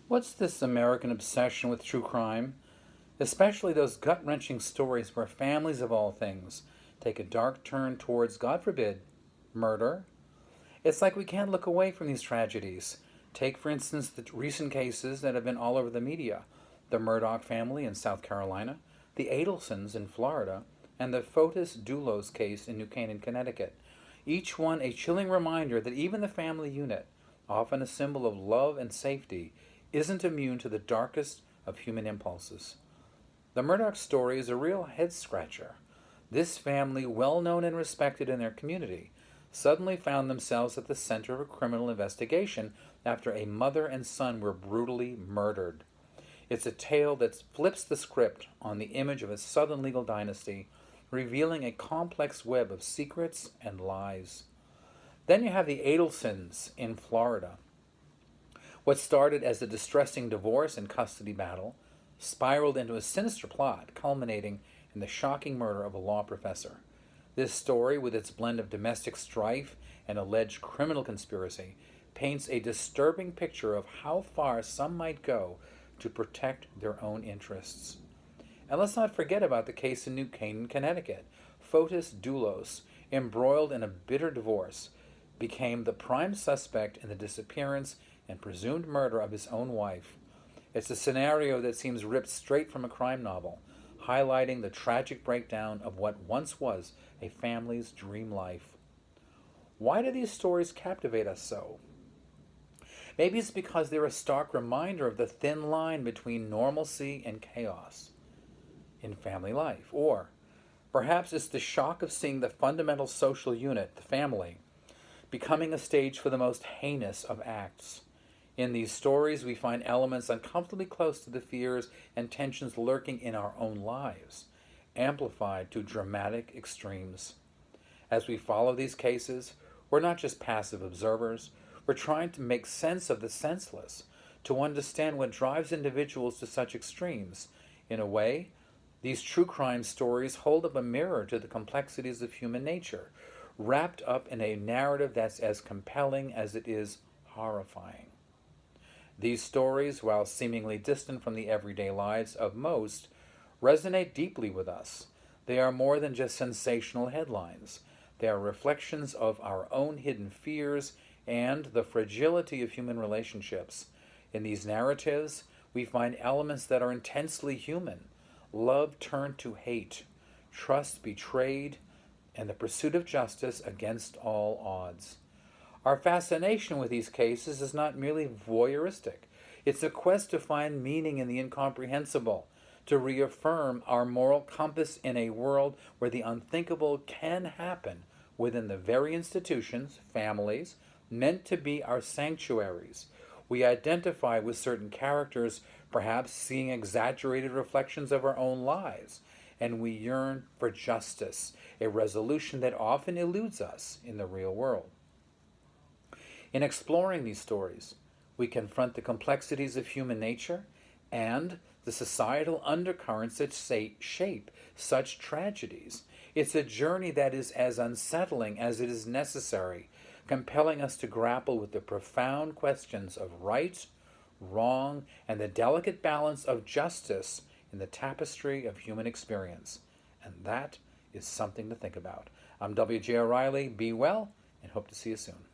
What's this American obsession with true crime? Especially those gut wrenching stories where families of all things take a dark turn towards, God forbid, murder? It's like we can't look away from these tragedies. Take, for instance, the recent cases that have been all over the media: the Murdaugh family in South Carolina, the Adelsons in Florida, and the Fotis Dulos case in New Canaan, Connecticut. Each one a chilling reminder that even the family unit, often a symbol of love and safety, isn't immune to the darkest of human impulses. The Murdaugh story is a real head scratcher. This family, well known and respected in their community, suddenly found themselves at the center of a criminal investigation after a mother and son were brutally murdered. It's a tale that flips the script on the image of a southern legal dynasty, revealing a complex web of secrets and lies. Then you have the Adelsons in Florida. What started as a distressing divorce and custody battle spiraled into a sinister plot, culminating in the shocking murder of a law professor. This story, with its blend of domestic strife and alleged criminal conspiracy, paints a disturbing picture of how far some might go to protect their own interests. And let's not forget about the case in New Canaan, Connecticut. Fotis Dulos, embroiled in a bitter divorce, became the prime suspect in the disappearance and presumed murder of his own wife. It's a scenario that seems ripped straight from a crime novel, highlighting the tragic breakdown of what once was a family's dream life. Why do these stories captivate us so? Maybe it's because they're a stark reminder of the thin line between normalcy and chaos in family life. Or perhaps it's the shock of seeing the fundamental social unit, the family, becoming a stage for the most heinous of acts. In these stories, we find elements uncomfortably close to the fears and tensions lurking in our own lives, amplified to dramatic extremes. As we follow these cases, we're not just passive observers, we're trying to make sense of the senseless, to understand what drives individuals to such extremes. In a way, these true crime stories hold up a mirror to the complexities of human nature, wrapped up in a narrative that's as compelling as it is horrifying. These stories, while seemingly distant from the everyday lives of most, resonate deeply with us. They are more than just sensational headlines. They are reflections of our own hidden fears and the fragility of human relationships. In these narratives, we find elements that are intensely human: love turned to hate, trust betrayed, and the pursuit of justice against all odds. Our fascination with these cases is not merely voyeuristic. It's a quest to find meaning in the incomprehensible, to reaffirm our moral compass in a world where the unthinkable can happen within the very institutions, families, meant to be our sanctuaries. We identify with certain characters, perhaps seeing exaggerated reflections of our own lives, and we yearn for justice, a resolution that often eludes us in the real world. In exploring these stories, we confront the complexities of human nature and the societal undercurrents that shape such tragedies. It's a journey that is as unsettling as it is necessary, compelling us to grapple with the profound questions of right, wrong, and the delicate balance of justice in the tapestry of human experience. And that is something to think about. I'm W.J. O'Reilly. Be well, and hope to see you soon.